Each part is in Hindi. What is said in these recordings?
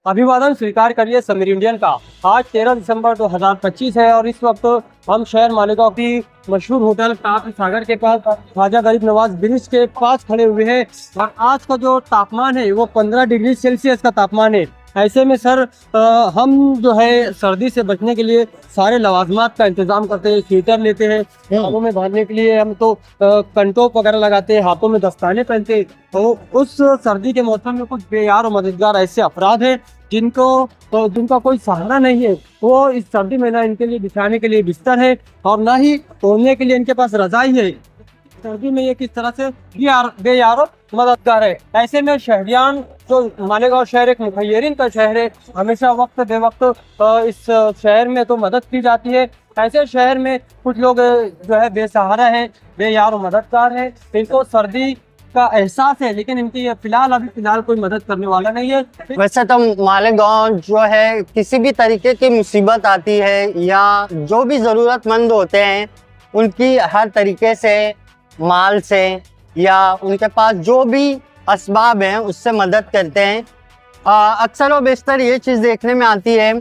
अभिवादन स्वीकार करिए समीर इंडियन का। आज 13 दिसंबर 2025 है और इस वक्त हम शहर मालेगांव की मशहूर होटल काफ सागर के पास ख्वाजा गरीब नवाज ब्रिज के पास खड़े हुए हैं और आज का जो तापमान है वो 15 डिग्री सेल्सियस का तापमान है। ऐसे में सर हम जो है सर्दी से बचने के लिए सारे लवाजमात का इंतजाम करते हैं, स्वेटर लेते हैं, हाथों में बांधने के लिए हम तो कंटोप वगैरह लगाते हैं, हाथों में दस्ताने पहनते हैं। तो उस सर्दी के मौसम में कुछ बेयार और मददगार ऐसे अफराद हैं जिनका कोई सहारा नहीं है। वो इस सर्दी में ना इनके लिए बिछाने के लिए बिस्तर है और ना ही तोड़ने के लिए इनके पास रजाई है। सर्दी में ये किस तरह से बेयार और मददगार है। ऐसे में शहरियान जो मालेगांव शहर एक मुखैरिन का शहर है, हमेशा वक्त बे वक्त इस शहर में तो मदद की जाती है। ऐसे शहर में कुछ लोग जो है बेसहारा है, बेयार और मददगार है, इनको सर्दी का एहसास है, लेकिन इनकी फिलहाल कोई मदद करने वाला नहीं है। वैसे तो मालेगांव जो है किसी भी तरीके की मुसीबत आती है या जो भी ज़रूरतमंद होते हैं उनकी हर तरीके से माल से या उनके पास जो भी असबाब हैं उससे मदद करते हैं। अक्सर व बेशतर ये चीज़ देखने में आती है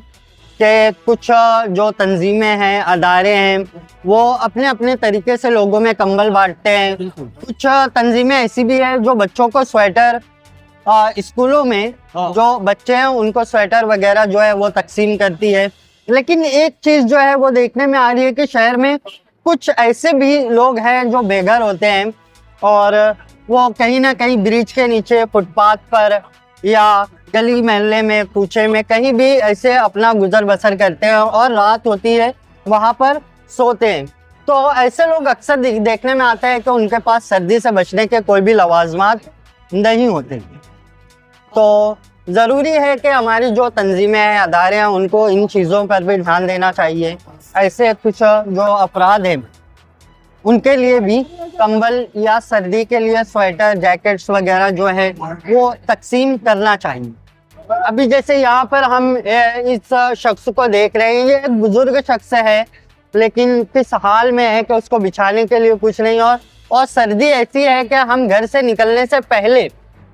कि कुछ जो तंजीमें हैं, अदारे हैं, वो अपने अपने तरीके से लोगों में कंबल बांटते हैं। कुछ तंजीमें ऐसी भी हैं जो बच्चों को स्वेटर, स्कूलों में जो बच्चे हैं उनको स्वेटर वगैरह जो है वो तकसीम करती है। लेकिन एक चीज़ जो है वो देखने में आ रही है कि शहर में कुछ ऐसे भी लोग हैं जो बेघर होते हैं और वो कहीं ना कहीं ब्रिज के नीचे, फुटपाथ पर या गली मोहल्ले में, कूचे में कहीं भी ऐसे अपना गुजर बसर करते हैं और रात होती है वहाँ पर सोते हैं। तो ऐसे लोग अक्सर देखने में आता है कि उनके पास सर्दी से बचने के कोई भी लवाजमात नहीं होते। तो ज़रूरी है कि हमारी जो तंजीमें हैं, अदारे हैं, उनको इन चीज़ों पर भी ध्यान देना चाहिए। ऐसे कुछ जो अफराद हैं उनके लिए भी कंबल या सर्दी के लिए स्वेटर, जैकेट्स वगैरह जो है वो तकसीम करना चाहिए। अभी जैसे यहाँ पर हम इस शख्स को देख रहे हैं, ये एक बुजुर्ग शख्स है लेकिन किस हाल में है कि उसको बिछाने के लिए कुछ नहीं। और सर्दी ऐसी है कि हम घर से निकलने से पहले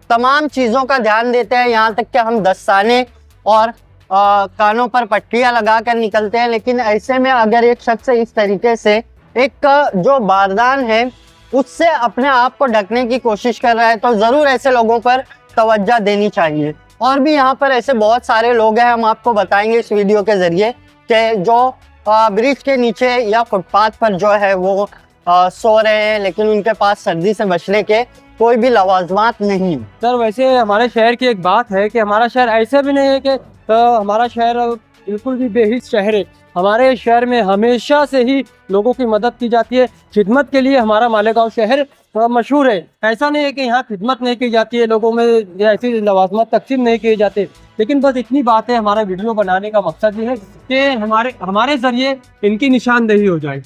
तमाम चीज़ों का ध्यान देते हैं, यहाँ तक कि हम दस्ताने और कानों पर पट्टियाँ लगा कर निकलते हैं। लेकिन ऐसे में अगर एक शख्स इस तरीके से एक जो बारदान है उससे अपने आप को ढकने की कोशिश कर रहा है तो ज़रूर ऐसे लोगों पर तवज्जो देनी चाहिए। और भी यहाँ पर ऐसे बहुत सारे लोग हैं, हम आपको बताएंगे इस वीडियो के ज़रिए कि जो ब्रिज के नीचे या फुटपाथ पर जो है वो सो रहे हैं लेकिन उनके पास सर्दी से बचने के कोई भी लवाजमात नहीं। सर वैसे हमारे शहर की एक बात है कि हमारा शहर ऐसे भी नहीं है कि हमारा शहर बिल्कुल भी बेहिस शहर है। हमारे शहर में हमेशा से ही लोगों की मदद की जाती है, खिदमत के लिए हमारा मालेगांव शहर मशहूर है। ऐसा नहीं है कि यहाँ खिदमत नहीं की जाती है, लोगों में ऐसी लवाजमत तकसीम नहीं किए जाते। लेकिन बस इतनी बात है, हमारा वीडियो बनाने का मकसद ये है कि हमारे ज़रिए इनकी निशानदेही हो जाए।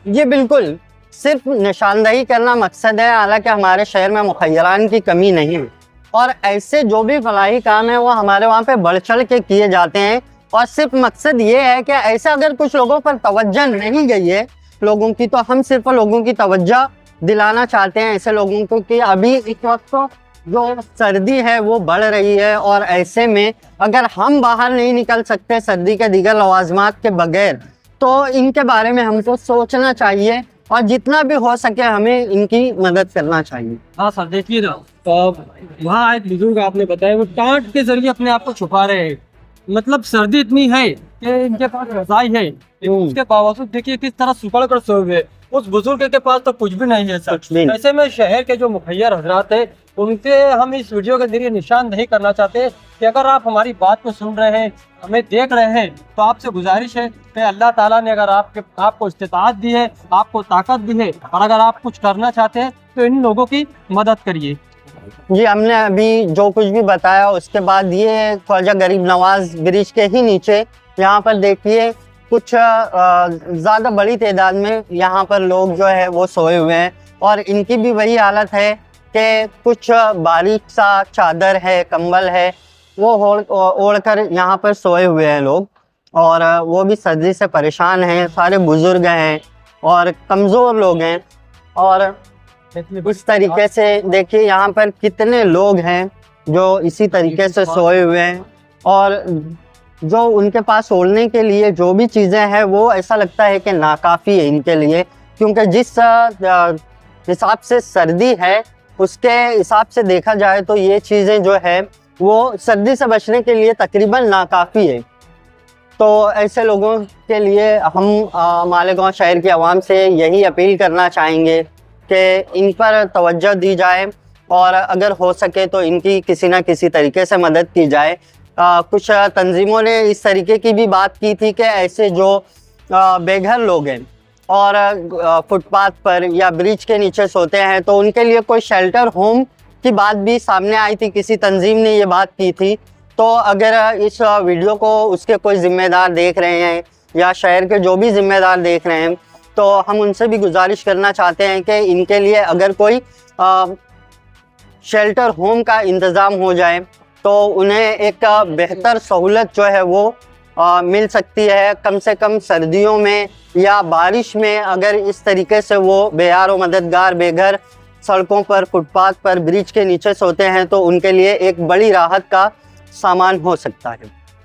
ये बिल्कुल सिर्फ निशानदेही करना मकसद है, हालांकि हमारे शहर में मुखैरान की कमी नहीं है और ऐसे जो भी फलाही काम है वो हमारे वहाँ पे बढ़ चढ़ के किए जाते हैं। और सिर्फ मकसद ये है कि ऐसा अगर कुछ लोगों पर तवज्जो नहीं गई है लोगों की, तो हम सिर्फ लोगों की तवज्जो दिलाना चाहते हैं ऐसे लोगों को कि अभी इस वक्त जो सर्दी है वो बढ़ रही है और ऐसे में अगर हम बाहर नहीं निकल सकते सर्दी के दीगर लवाजमात के बगैर तो इनके बारे में हमको सोचना चाहिए और जितना भी हो सके हमें इनकी मदद करना चाहिए। हाँ सर, देखिए ना, तो वहाँ एक बुजुर्ग आपने बताया वो टाट के जरिए अपने आप को छुपा रहे हैं। मतलब सर्दी इतनी है कि इनके पास रजाई है, उसके बावजूद देखिए किस तरह सुपड़ कर सोए हुए। उस बुजुर्ग के पास तो कुछ भी नहीं है सर। ऐसे में शहर के जो मुखैर हजरात है उनसे हम इस वीडियो के जरिए निशानदेही करना चाहते हैं कि अगर आप हमारी बात को सुन रहे हैं, हमें देख रहे हैं, तो आपसे गुजारिश है कि अल्लाह ताला ने अगर आपको इस्तिताअत दी है, आपको ताकत दी है और अगर आप कुछ करना चाहते हैं तो इन लोगों की मदद करिए। जी, हमने अभी जो कुछ भी बताया उसके बाद ये ख्वाजा गरीब नवाज ब्रिज के ही नीचे यहाँ पर देखिए कुछ ज़्यादा बड़ी तादाद में यहाँ पर लोग जो है वो सोए हुए हैं और इनकी भी वही हालत है कि कुछ बारीक सा चादर है, कंबल है, वो ओढ़ कर यहाँ पर सोए हुए हैं लोग और वो भी सर्दी से परेशान हैं। सारे बुजुर्ग हैं और कमज़ोर लोग हैं और उस तरीके से देखिए यहाँ पर कितने लोग हैं जो इसी तरीके से सोए हुए हैं और जो उनके पास ओढ़ने के लिए जो भी चीज़ें हैं वो ऐसा लगता है कि नाकाफ़ी है इनके लिए, क्योंकि जिस हिसाब से सर्दी है उसके हिसाब से देखा जाए तो ये चीज़ें जो है वो सर्दी से बचने के लिए तकरीबन नाकाफ़ी है। तो ऐसे लोगों के लिए हम मालेगांव शहर की आवाम से यही अपील करना चाहेंगे कि इन पर तवज्जो दी जाए और अगर हो सके तो इनकी किसी न किसी तरीके से मदद की जाए। कुछ तंजीमों ने इस तरीके की भी बात की थी कि ऐसे जो बेघर लोग हैं और फुटपाथ पर या ब्रिज के नीचे सोते हैं तो उनके लिए कोई शेल्टर होम की बात भी सामने आई थी, किसी तंजीम ने ये बात की थी। तो अगर इस वीडियो को उसके कोई ज़िम्मेदार देख रहे हैं या शहर के जो भी ज़िम्मेदार देख रहे हैं तो हम उनसे भी गुजारिश करना चाहते हैं कि इनके लिए अगर कोई शेल्टर होम का इंतज़ाम हो जाए तो उन्हें एक बेहतर सहूलत जो है वो मिल सकती है। कम से कम सर्दियों में या बारिश में अगर इस तरीके से वो बेयार व मददगार बेघर सड़कों पर, फुटपाथ पर, ब्रिज के नीचे सोते हैं तो उनके लिए एक बड़ी राहत का सामान हो सकता है।